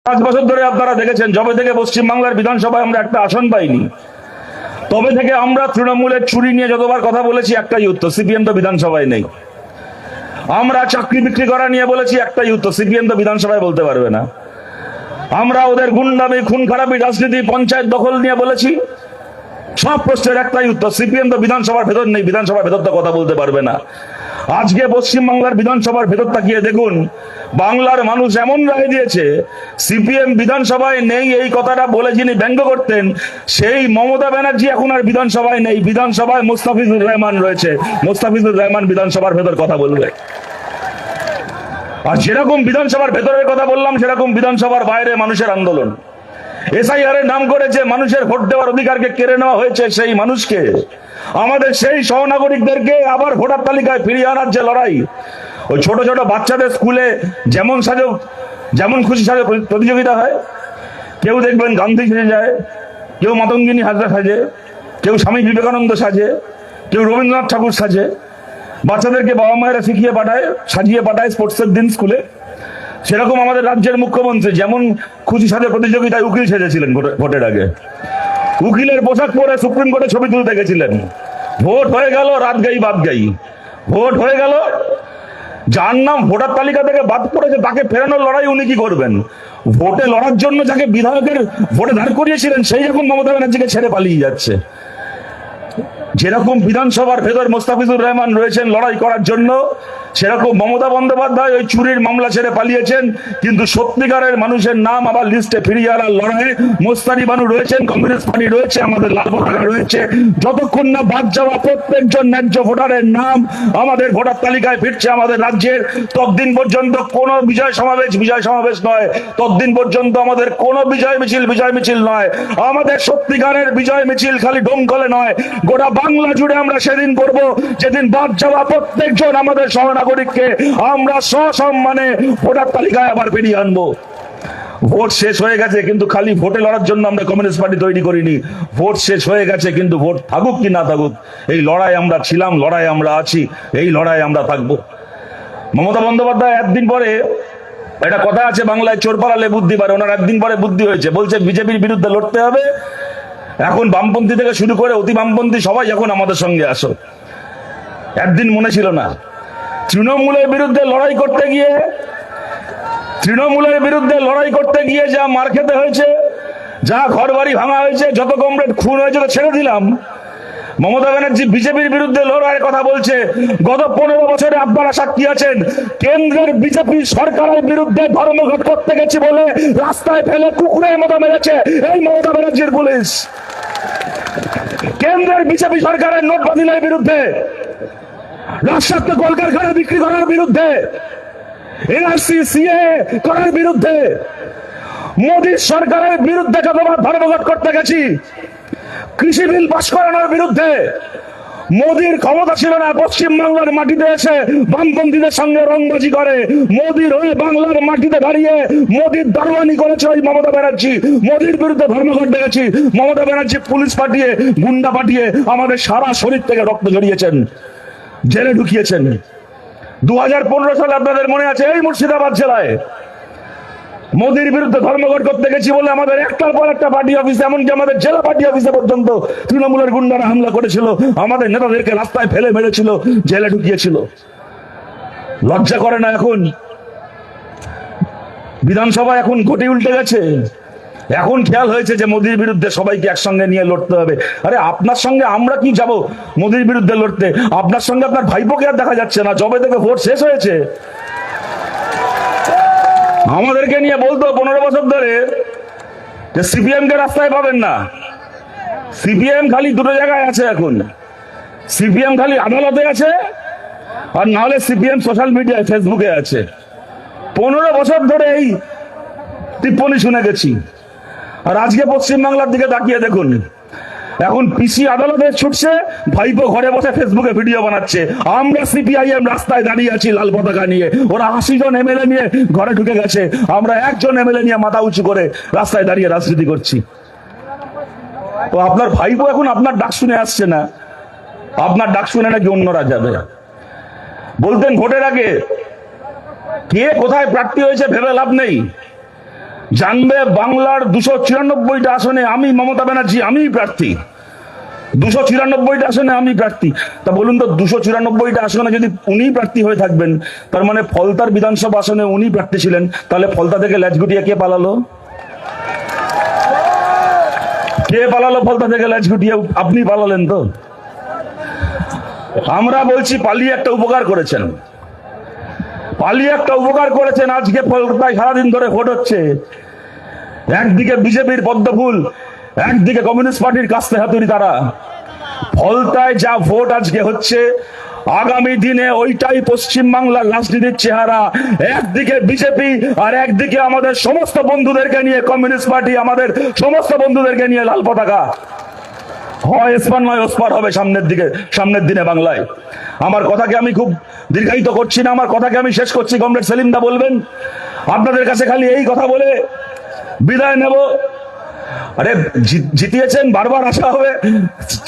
5 বছর ধরে আপনারা দেখেছেন, যবে থেকে পশ্চিমবাংলার বিধানসভায় আমরা একটা আসন পাইনি, তবে থেকে আমরা তৃণমূলের চুরি নিয়ে যতবার কথা বলেছি একটাই উত্তর, সিপিএম তো বিধানসভায় নেই। আমরা চাকরি বিক্রি করা নিয়ে বলেছি, একটাই উত্তর, সিপিএম তো বিধানসভায় বলতে পারবে না। আমরা ওদের গুন্ডামি, খুন খারাপি, রাজনীতি, পঞ্চায়েত দখল নিয়ে বলেছি, সব প্রশ্নের একটাই উত্তর, সিপিএম তো বিধানসভার ভেতর নেই, বিধানসভার ভেতর তো কথা বলতে পারবে না। আজকে পশ্চিমবাংলার বিধানসভার ভেতর তাকিয়ে দেখুন, বাংলার মানুষ এমন রায় দিয়েছে, সিপিএম বিধানসভায় নেই এই কথাটা বলে যিনি ব্যঙ্গ করতেন, সেই মমতা ব্যানার্জি এখন আর বিধানসভায় নেই, বিধানসভায় মোস্তাফিজুর রহমান রয়েছে। মোস্তাফিজুর রহমান বিধানসভার ভেতর কথা বলবে। আর যেরকম বিধানসভার ভেতরের কথা বললাম, সেরকম বিধানসভার বাইরে মানুষের আন্দোলন। এসআইআর এর নাম করে যে মানুষের ভোট দেওয়ার অধিকারকে কেড়ে নেওয়া হয়েছে, সেই মানুষকে, আমাদের সেই সহনাগরিকদেরকে আবার ভোটার তালিকায় ফিরিয়ে আনার যে লড়াই, ওই ছোট ছোট বাচ্চাদের স্কুলে যেমন সাজো, যেমন খুশি সাজো প্রতিযোগিতা হয়, কেউ দেখবেন গান্ধী সেজে যায়, কেউ মাতঙ্গিনী হাজরা সাজে, কেউ স্বামী বিবেকানন্দ সাজে, কেউ রবীন্দ্রনাথ ঠাকুর সাজে। বাচ্চাদেরকে বাবা মায়েরা শিখিয়ে পাঠায়, সাজিয়ে পাঠায় স্পোর্টসের দিন স্কুলে। সেরকম আমাদের রাজ্যের মুখ্যমন্ত্রী যেমন খুশি সাজে প্রতিযোগিতায় উকিল সেজেছিলেন ভোটের আগে, উকিলের পোশাক পরে সুপ্রিম কোর্টে ছবি তুলতে গেছিলেন। ভোট হয়ে গেল, রাত গাই বাদ গাই, ভোট হয়ে গেল, যার নাম ভোটার তালিকা থেকে বাদ পড়েছে তাকে ফেরানোর লড়াই উনি কি করবেন? ভোটে লড়ার জন্য যাকে বিধায়কের ভোটে দাঁড় করিয়েছিলেন, সেই এখন মমতা ব্যানার্জিকে ছেড়ে পালিয়ে যাচ্ছে। যেরকম বিধানসভার ভেতর মোস্তাফিজুর রহমান রয়েছেন লড়াই করার জন্য, সেরকম মমতা বন্দ্যোপাধ্যায় ওই চুরির মামলা ছেড়ে পালিয়েছেন, কিন্তু সত্যিকারের মানুষের নাম আবার লিস্টে ফিরিয়ে আনার লড়াইয়ে মোস্তানি বানু রয়েছেন, কমিউনিস্ট পার্টি রয়েছে, আমাদের লাল পতাকা রয়েছে। যতক্ষণ না বাদ যাওয়া প্রত্যেকজন ন্যায্য ভোটারের নাম আমাদের ভোটার তালিকায় ফিরছে আমাদের রাজ্যের, ততদিন পর্যন্ত কোন বিজয় সমাবেশ নয়, ততদিন পর্যন্ত আমাদের কোন বিজয় মিছিল নয়। আমাদের সত্যিকারের বিজয় মিছিল খালি ডোমকলে নয়, গোটা বাংলা জুড়ে আমরা সেদিন করব, যেদিন বাদ যাওয়া প্রত্যেকজন আমাদের সহনাগরিককে আমরা সসম্মানে ভোটার তালিকায় আবার ফিরিয়ে আনবো। ভোট শেষ হয়ে গেছে, কিন্তু খালি ভোটে লড়ার জন্য আমরা কমিউনিস্ট পার্টি তৈরি করিনি। ভোট শেষ হয়ে গেছে, কিন্তু ভোট থাকুক কি না থাকুক, এই লড়াই আমরা ছিলাম, লড়াই আমরা আছি, এই লড়াই আমরা থাকবো। মমতা বন্দ্যোপাধ্যায় একদিন পরে, একটা কথা আছে বাংলায়, চোর পালালে বুদ্ধি বাড়ে, ওনার একদিন পরে বুদ্ধি হয়েছে, বলছে বিজেপির বিরুদ্ধে লড়তে হবে, এখন বামপন্থী থেকে শুরু করে অতি বামপন্থী সবাই এখন আমাদের সঙ্গে আসো। একদিন মনে ছিল না, তৃণমূলের বিরুদ্ধে লড়াই করতে গিয়ে যা মার খেতে হয়েছে, যা ঘর বাড়ি ভাঙা হয়েছে, যত কমরেড খুন হয়েছে তো ছেড়ে দিলাম। মমতা ব্যানার্জি বিজেপির বিরুদ্ধে লড়াইয়ের কথা বলছে। গত 15 বছরে আপনারা সাক্ষী আছেন, কেন্দ্রের বিজেপি সরকারের বিরুদ্ধে ধর্মঘট করতে গেছি বলে রাস্তায় ফেলে কুকুরের মতো মেরেছে এই মমতা ব্যানার্জির পুলিশ। কেন্দ্রের বিজেপি সরকারের নোট বাতিলের বিরুদ্ধে, রাষ্ট্রায়ত্ত কলকারখানা বিক্রি করার বিরুদ্ধে, এনআরসি সিএ করার বিরুদ্ধে, মোদী সরকারের বিরুদ্ধে যতবার ধর্মঘট করতে গেছি, কৃষি বিল পাশ করানোর বিরুদ্ধে, মোদীর ক্ষমতা ছিল না, পশ্চিমবাংলার মাটিতে এসে বামপন্থীদের সঙ্গে রংবাজি করে মোদীর হয়ে বাংলার মাটিতে দাঁড়িয়ে মোদীর দারোয়ানি করেছে ওই মমতা ব্যানার্জি। মোদীর বিরুদ্ধে ধর্মঘট ডেকেছি, মমতা ব্যানার্জি পুলিশ পাঠিয়ে, গুন্ডা পাঠিয়ে আমাদের সারা শরীর থেকে রক্ত ঝরিয়েছেন, জেলে ঢুকিয়েছেন। 2015 সালে আপনাদের মনে আছে, এই মুর্শিদাবাদ জেলায় মোদীর বিরুদ্ধে ধর্মঘট করতে গেছি বলে আমাদের একটার পর একটা পার্টি অফিসে, এমনকি আমাদের জেলা পার্টি অফিসে পর্যন্ত তৃণমূলের গুন্ডারা হামলা করেছিল, আমাদের নেতাদেরকে রাস্তায় ফেলে মেরেছিল, জেলে ঢুকিয়েছিল। লজ্জা করে না? এখন বিধানসভা এখন ঘটি উল্টে গেছে, এখন খেয়াল হয়েছে যে মোদীর বিরুদ্ধে সবাইকে একসঙ্গে নিয়ে লড়তে হবে। আরে আপনার সঙ্গে আমরা কি যাব মোদীর বিরুদ্ধে লড়তে? আপনার সঙ্গে আপনার ভাইপোকে আর দেখা যাচ্ছে না, যবে থেকে ভোট শেষ হয়েছে। আমাদেরকে নিয়ে বলতো 15 বছর ধরে যে সিপিএম কে রাস্তায় পাবেন না, সিপিএম খালি দুটো জায়গায় আছে এখন, সিপিএম খালি আদালতে আছে, আর না হলে সিপিএম সোশ্যাল মিডিয়ায় ফেসবুকে আছে। 15 বছর ধরে এই টিপ্পনি শুনে গেছি। আর আজকে পশ্চিমবাংলার দিকে তাকিয়ে দেখুন, এখন পিসি আদালতে ছুটছে, ভাইপো ঘরে বসে ফেসবুকে ভিডিও বানাচ্ছে, আমরা সিপিআইএম রাস্তায় দাঁড়িয়ে আছি লাল পতাকা নিয়ে, ওরা 80 জন এমএলএ নিয়ে ঘরে ঢুকে গেছে, আমরা একজন এমএলএ নিয়ে মাথা উঁচু করে রাস্তায় দাঁড়িয়ে রাজনীতি করছি। তো আপনার ভাইপো এখন আপনার ডাক শুনে আসছে না, আপনার ডাক শুনে নাকি অন্যরা যাবে। বলতেন ভোটের আগে কে কোথায় প্রার্থী হয়েছে ভেবে লাভ নেই, জানবে বাংলার 294টা আসনে আমি মমতা ব্যানার্জি আমি প্রার্থী, 294টা আসনে আমি প্রার্থী। তা বলুন তো 294টা আসনে যদি উনি প্রার্থী হয়ে থাকবেন, তার মানে ফলতার বিধানসভা আসনে উনি প্রার্থী ছিলেন, তাহলে ফলতা থেকে ল্যাজ গুটিয়ে কে পালালো? কে পালালো ফলতা থেকে ল্যাজ গুটিয়ে? আপনি পালালেন তো। আমরা বলছি পালিয়ে একটা উপকার করেছেন, পালিয়ে একটা উপকার করেছেন। আজকে ফলতায় সারাদিন ধরে ভোট হচ্ছে, একদিকে বিজেপির পদ্মফুল, একদিকে কমিউনিস্ট পার্টির কাস্তে হাতুড়ি। তারা ফলতায় যা ভোট আজকে হচ্ছে, আগামী দিনে ওইটাই পশ্চিম বাংলার রাজনীতির চেহারা। একদিকে বিজেপি আর একদিকে আমাদের সমস্ত বন্ধুদেরকে নিয়ে কমিউনিস্ট পার্টি, আমাদের সমস্ত বন্ধুদেরকে নিয়ে লাল পতাকা। হয় এসপার নয় ওসপার হবে সামনের দিনে বাংলায়। আমার কথাকে আমি খুব দীর্ঘায়িত করছি না, আমার কথাকে আমি শেষ করছি। কমরেড সেলিম দা বলবেন, আপনাদের কাছে খালি এই কথা বলে বিদায় নেব। আরে জিতিয়েছেন, বারবার আসা হবে,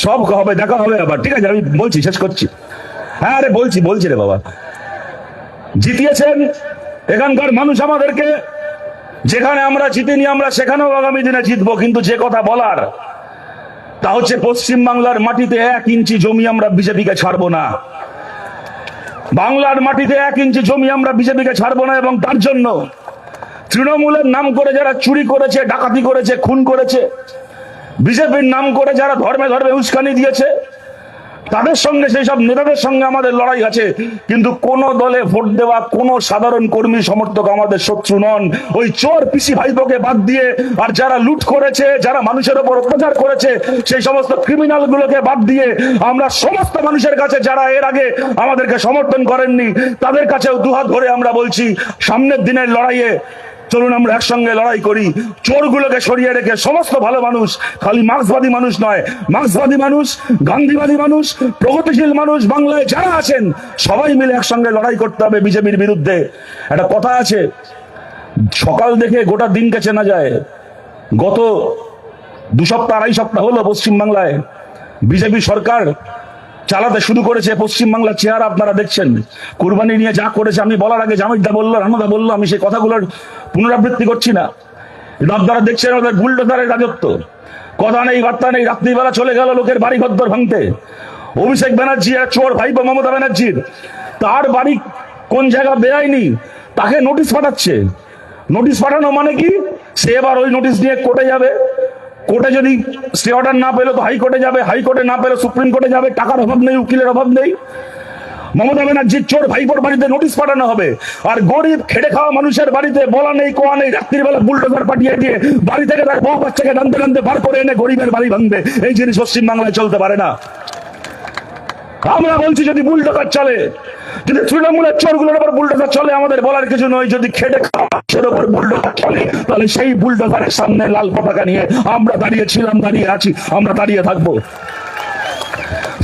সব হবে, দেখা হবে আবার। ঠিক আছে, আমি বলছি, শেষ করছি। হ্যাঁ আরে বলছি রে বাবা, জিতিয়েছেন এখানকার মানুষ আমাদেরকে। যেখানে আমরা জিতিনি আমরা সেখানেও আগামী দিনে জিতবো। কিন্তু যে কথা বলার তা হচ্ছে পশ্চিম বাংলার মাটিতে 1 ইঞ্চি জমি আমরা বিজেপিকে ছাড়বো না। বাংলার মাটিতে 1 ইঞ্চি জমি আমরা বিজেপিকে ছাড়বো না। এবং তার জন্য তৃণমূলের নাম করে যারা চুরি করেছে, ডাকাতি করেছে, খুন করেছে, বিজেপির নাম করে যারা ধর্মে ধর্মে উস্কানি দিয়েছে, তাদের সঙ্গে, সেই সব নেতাদের সঙ্গে আমাদের লড়াই আছে। কিন্তু কোন দলে ভোট দেওয়া কোন সাধারণ কর্মী সমর্থক আমাদের শত্রু নন। ওই চোর পিসি ভাইপোকে বাদ দিয়ে, আর যারা লুট করেছে, যারা মানুষের উপর অত্যাচার করেছে, সেই সমস্ত ক্রিমিনাল গুলোকে বাদ দিয়ে আমরা সমস্ত মানুষের কাছে, যারা এর আগে আমাদেরকে সমর্থন করেননি, তাদের কাছেও দুহাত ধরে আমরা বলছি, সামনের দিনের লড়াইয়ে চলুন আমরা একসঙ্গে লড়াই করি। চোরগুলোকে সরিয়ে রেখে সমস্ত ভালো মানুষ, খালি মার্ক্সবাদী মানুষ নয়, মার্ক্সবাদী মানুষ, গান্ধীবাদী মানুষ, প্রগতিশীল মানুষ বাংলায় যারা আছেন, সবাই মিলে একসঙ্গে লড়াই করতে হবে বিজেপির বিরুদ্ধে। একটা কথা আছে, সকাল দেখে গোটা দিনকে চেনা যায়। গত 2 সপ্তাহ 2.5 সপ্তাহ হলো পশ্চিম বাংলায় বিজেপি সরকার চালাতে শুরু করেছে। পশ্চিম বাংলার চেহারা আপনারা দেখছেন। কুরবানি নিয়ে যা করেছে, আমি বলার আগে জামিদদা বললো, রানুদা বললো, আমি সেই কথাগুলোর পুনরাবৃত্তি করছি না। আপনারা দেখছেন ওদের বুলডোজারের রাজত্ব, কথা নেই বার্তা নেই, রাত্রিবেলা চলে গেল লোকের বাড়ি ঘর ভাঙতে। অভিষেক ব্যানার্জি আর চোর ভাইপো মমতা ব্যানার্জির, তার বাড়ি কোন জায়গা বেআইনি, তাকে নোটিশ পাঠাচ্ছে। নোটিশ পাঠানো মানে কি? সে এবার ওই নোটিশ নিয়ে কোর্টে যাবে। কোর্টে যদি স্টে অর্ডার না পেলো তো হাইকোর্টে যাবে, হাইকোর্টে না পেলে সুপ্রিম কোর্টে যাবে। টাকার অভাব নেই, উকিলের অভাব নেই। মমতা ব্যানার্জির চোর ভাইপোর বাড়িতে নোটিশ পাঠানো হবে, আর গরিব খেটে খাওয়া মানুষের বাড়িতে বলা নেই কোয়া নেই, রাত্রিবেলা বুলডোজার পাঠিয়ে দিয়ে বাড়ি থেকে তার বউ বাচ্চাকে টানতে টানতে বার করে এনে গরিবের বাড়ি ভাঙবে। এই জিনিস পশ্চিম বাংলায় চলতে পারে না। আমরা বলছি, যদি বুলডোজার চলে, যদি তৃণমূলের চোরগুলোর উপর বুলডোজার চলে, আমাদের বলার কিছু নয়। যদি খেটে খাওয়ার উপর বুলডোজার চলে, তাহলে সেই বুলডোজারের সামনে লাল পতাকা নিয়ে আমরা দাঁড়িয়েছিলাম, দাঁড়িয়ে আছি, আমরা দাঁড়িয়ে থাকবো।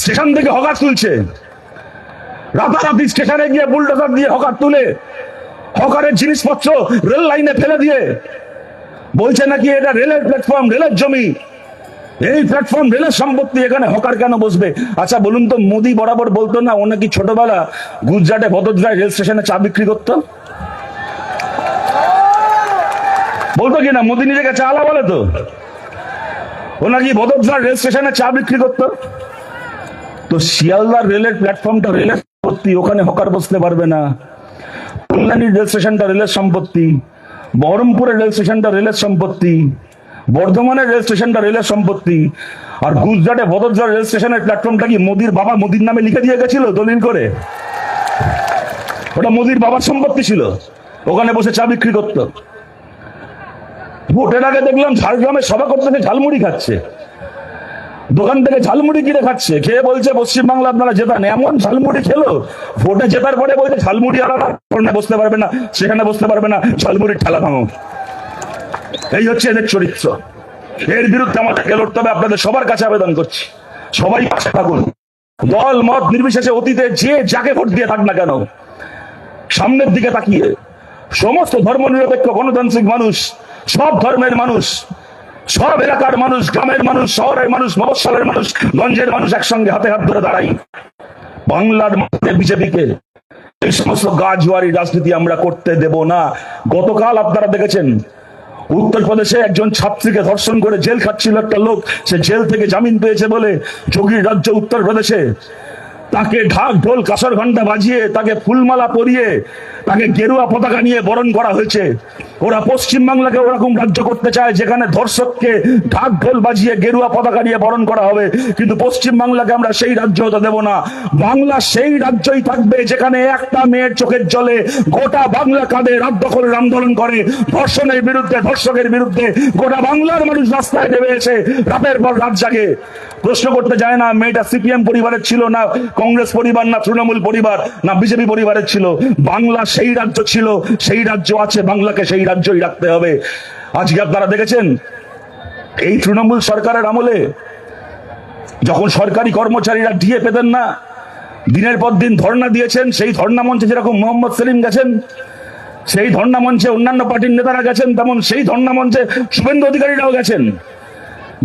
স্টেশন থেকে হকার তুলছে, রাতারাতি স্টেশনে গিয়ে বুলডোজার দিয়ে হকার তুলে হকারের জিনিসপত্র রেল লাইনে ফেলে দিয়ে বলছে নাকি এটা রেলের প্ল্যাটফর্ম, রেলের জমি, এই প্ল্যাটফর্ম রেলের সম্পত্তি, এখানে হকার কেন বসবে? আচ্ছা বলুন তো, মোদি বরাবর বলতো না ও নাকি ছোটবেলা গুজরাটে ভদোদরায় রেল স্টেশনে চা বিক্রি করতো? বলতো কিনা? মোদি নিজেকে চা আলা বলে তো। ও নাকি ভদোদরায় রেল স্টেশনে চা বিক্রি করতো। তো শিয়ালদার রেলের প্ল্যাটফর্মটা রেলের সম্পত্তি, ওখানে হকার বসতে পারবে না। কল্যাণীর রেল স্টেশনটা রেলের সম্পত্তি, বহরমপুরের রেল স্টেশনটা রেলের সম্পত্তি, বর্ধমানের রেল স্টেশনটা রেলের সম্পত্তি। আর গুজরাটে ভদোদরা রেল স্টেশনের প্ল্যাটফর্মটা কি মোদির বাবা মোদির নামে লিখে দিয়ে গেছিল দলিল করে? ওটা মোদির বাবার সম্পত্তি ছিল, ওখানে বসে চা বিক্রি করত। ভোটের আগে দেখলাম ঝাড়গ্রামে সভা করতেছে, ঝালমুড়ি খাচ্ছে, দোকান থেকে ঝালমুড়ি কিনে খাচ্ছে, খেয়ে বলছে পশ্চিম বাংলা আপনারা জেতান। এমন ঝালমুড়ি খেলো, ভোটে জেতার পরে বলছে ঝালমুড়ি আলাদা বসতে পারবে না, সেখানে বসতে পারবে না, ঝালমুড়ির ঠেলা ভাঙো। এই হচ্ছে এদের চরিত্র। এর বিরুদ্ধে আমাদেরকে লড়তে হবে। আপনাদের সবার কাছে আবেদন করছি, সবাই পাশে থাকুন। দল মত নির্বিশেষে অতীতে যে যাকে ভোট দিয়ে থাক না কেন, সামনের দিকে তাকিয়ে সমস্ত ধর্ম নিরপেক্ষ গণতান্ত্রিক মানুষ, সব ধর্মের মানুষ, সব এলাকার মানুষ, গ্রামের মানুষ, শহরের মানুষ, মফস্বলের মানুষ, গঞ্জের মানুষ একসঙ্গে হাতে হাত ধরে দাঁড়াই। বাংলার মাঠে বিজেপিকে এই সমস্ত গাজওয়ারি রাজনীতি আমরা করতে দেব না। গতকাল আপনারা দেখেছেন উত্তরপ্রদেশে একজন ছাত্রীকে ধর্ষণ করে জেল খাটছিল একটা লোক, সে জেল থেকে জামিন পেয়েছে বলে যোগীর রাজ্য উত্তরপ্রদেশে তাকে ঢাক ঢোল কাঁসর ঘন্টা বাজিয়ে, তাকে ফুলমালা পরিয়ে, তাকে গেরুয়া পতাকা নিয়ে বরণ করা হয়েছে। ওরা পশ্চিমবাংলাকে ওরকম রাজ্য করতে চায় যেখানে ধর্ষককে ঢাক ঢোল বাজিয়ে গেরুয়া পতাকা নিয়ে বরণ করা হবে, কিন্তু পশ্চিমবাংলাকে আমরা সেই রাজ্য হতে দেব না। বাংলা সেই রাজ্যই থাকবে যেখানে একটা মেয়ের চোখের জলে গোটা বাংলা কাঁদে, রাত দখলের আন্দোলন করে, ধর্ষণের বিরুদ্ধে, ধর্ষকের বিরুদ্ধে গোটা বাংলার মানুষ রাস্তায় নেমে এসে রাতের পর রাত জাগে। প্রশ্ন করতে যায় না মেয়েটা সিপিএম পরিবারের ছিল না কংগ্রেস পরিবার, না তৃণমূল পরিবার, না বিজেপি পরিবারের ছিল। বাংলা সেই রাজ্য ছিল, সেই রাজ্য আছে, বাংলাকে সেই রাজ্যই রাখতে হবে। আজকে আপনারা দেখেছেন এই তৃণমূল সরকারের আমলে যখন সরকারি কর্মচারীরা ডিএ পেতেন না, দিনের পর দিন ধর্ণা দিয়েছেন। সেই ধর্ণা মঞ্চে যেরকম মোহাম্মদ সেলিম গেছেন, সেই ধর্ণা মঞ্চে অন্যান্য পার্টির নেতারা গেছেন, তেমন সেই ধর্ণা মঞ্চে শুভেন্দু অধিকারীরাও গেছেন।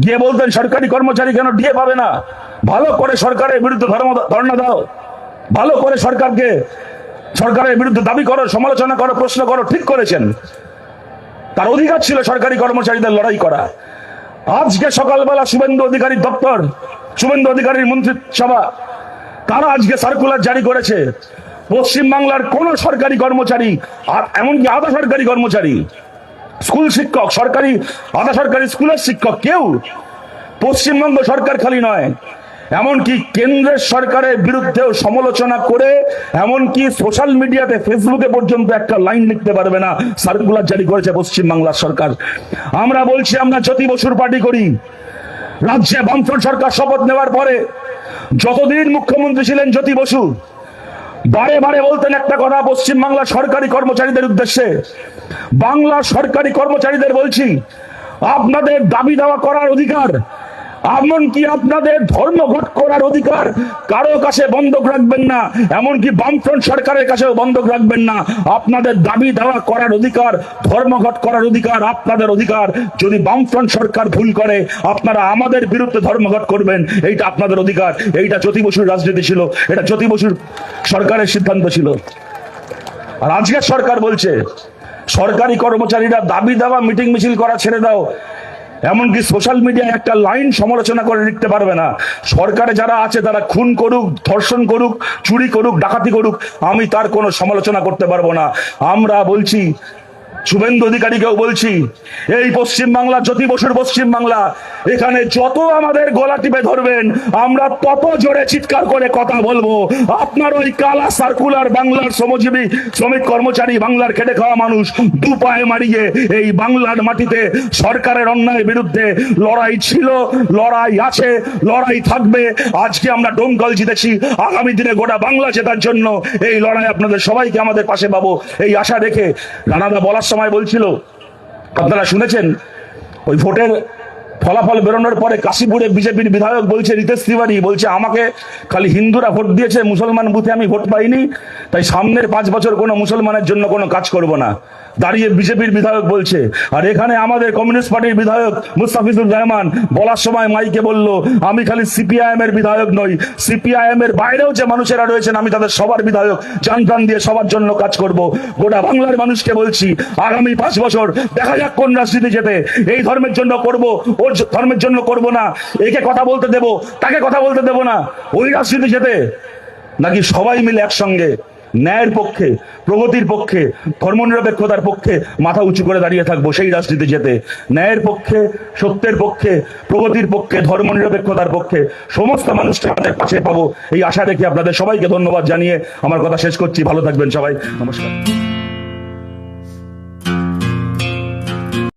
গিয়ে বলতেন সরকারি কর্মচারী কেন ডিএ পাবে না, ভালো করে সরকারের বিরুদ্ধে ধর্ণা দাও, ভালো করে সরকারের বিরুদ্ধে দাবি করো, সমালোচনা করো, প্রশ্ন করো। ঠিক করেছেন, তার অধিকার ছিল সরকারি কর্মচারীদের লড়াই করা। আজকে সকালবেলা শুভেন্দু অধিকারীর দপ্তর, শুভেন্দু অধিকারীর মন্ত্রিসভা, তারা আজকে সার্কুলার জারি করেছে পশ্চিমবাংলার কোন সরকারি কর্মচারী, আর এমনকি আধা সরকারি কর্মচারী, স্কুল শিক্ষক, সরকারি আধা সরকারি স্কুলের শিক্ষক, কেউ পশ্চিমবঙ্গ সরকার খালি নয়, এমনকি কেন্দ্রের সরকারের বিরুদ্ধেও সমালোচনা করে, এমনকি সোশ্যাল মিডিয়াতে, ফেসবুকে পর্যন্ত একটা লাইন লিখতে পারবে না, সার্কুলার জারি করেছে পশ্চিমবাংলার সরকার। আমরা বলছি আমরা জ্যোতি বসুর পার্টি করি। রাজ্যে বামফ্রন্ট সরকার শপথ নেওয়ার পরে যতদিন মুখ্যমন্ত্রী ছিলেন জ্যোতি বসু বারে বারে বলতেন একটা কথা পশ্চিমবাংলার সরকারি কর্মচারীদের উদ্দেশ্যে, বাংলার সরকারি কর্মচারীদের বলছি, আপনাদের দাবি দাওয়া করার অধিকার, এমনকি আপনাদের ধর্মঘট করার অধিকার কারো কাছে বন্ধক রাখবেন না, এমনকি বামফ্রন্ট সরকারের কাছেও বন্ধক রাখবেন না। আপনাদের দাবি দাওয়া করার অধিকার, ধর্মঘট করার অধিকার আপনাদের অধিকার। যদি বামফ্রন্ট সরকার ভুল করে আপনারা আমাদের বিরুদ্ধে ধর্মঘট করবেন, এইটা আপনাদের অধিকার। এইটা জ্যোতি বসুর রাজনীতি ছিল, এটা জ্যোতি বসুর সরকারের সিদ্ধান্ত ছিল। আর আজকের সরকার বলছে সরকারি কর্মচারীরা দাবি দাওয়া, মিটিং মিছিল করা ছেড়ে দাও, এমনকি সোশ্যাল মিডিয়ায় একটা লাইন সমালোচনা করে লিখতে পারবে না। সরকারে যারা আছে তারা খুন করুক, ধর্ষণ করুক, চুরি করুক, ডাকাতি করুক, আমি তার কোনো সমালোচনা করতে পারবো না। আমরা বলছি, শুভেন্দু অধিকারীকেও বলছি, এই পশ্চিমবাংলা জ্যোতি বসুর পশ্চিমবাংলা, এখানে যত আমাদের গলা টিপে ধরবেন আমরা তত জোরে চিৎকার করে কথা বলবো। আপনার ওই কালা সার্কুলার বাংলার শ্রমজীবী, শ্রমিক, কর্মচারী, বাংলার খেটে খাওয়া মানুষ দু পায়ে মারিয়ে এই বাংলার মাটিতে সরকারের অন্যায়ের বিরুদ্ধে লড়াই ছিল, লড়াই আছে, লড়াই থাকবে। আজকে আমরা ডোমকল জিতেছি, আগামী দিনে গোটা বাংলা জেতার জন্য এই লড়াই আপনাদের সবাইকে আমাদের পাশে পাবো এই আশা রেখে রানাদা বলার সময় বলছিল, আপনারা শুনেছেন ওই ভোটের ফলাফল বেরোনোর পরে কাশীপুরে বিজেপির বিধায়ক বলছে, রিতেশ তিওয়ারি বলছে, আমাকে খালি হিন্দুরা ভোট দিয়েছে, মুসলমান বুথে আমি ভোট পাইনি, তাই সামনের 5 বছর কোনো মুসলমানের জন্য কোনো কাজ করব না, দাঁড়িয়ে বিজেপির বিধায়ক বলছে। আর এখানে আমাদের কমিউনিস্ট পার্টির বিধায়ক মুস্তাফিজুর রহমান বলার সময় মাইকে বলল, আমি খালি সিপিআইএম এর বিধায়ক নই, সিপিআইএম এর বাইরেও যে মানুষেরা রয়েছেন আমি তাদের সবার বিধায়ক, জান প্রাণ দিয়ে সবার জন্য কাজ করব। গোটা বাংলার মানুষকে বলছি, আগামী 5 বছর দেখা যাক কোন রাজনীতি যেতে, এই ধর্মের জন্য করব, ওর ধর্মের জন্য করব না, একে কথা বলতে দেব, তাকে কথা বলতে দেব না, ওই রাজনীতি যেতে, নাকি সবাই মিলে একসঙ্গে ন্যায়ের পক্ষে, প্রগতির পক্ষে, ধর্মনিরপেক্ষতার পক্ষে মাথা উঁচু করে দাঁড়িয়ে থাকবো, সেই রাজনীতি যেতে। ন্যায়ের পক্ষে, সত্যের পক্ষে, প্রগতির পক্ষে, ধর্মনিরপেক্ষতার পক্ষে সমস্ত মানুষকে আমাদের পাশে পাবো, এই আশা রেখে আপনাদের সবাইকে ধন্যবাদ জানিয়ে আমার কথা শেষ করছি। ভালো থাকবেন সবাই, নমস্কার।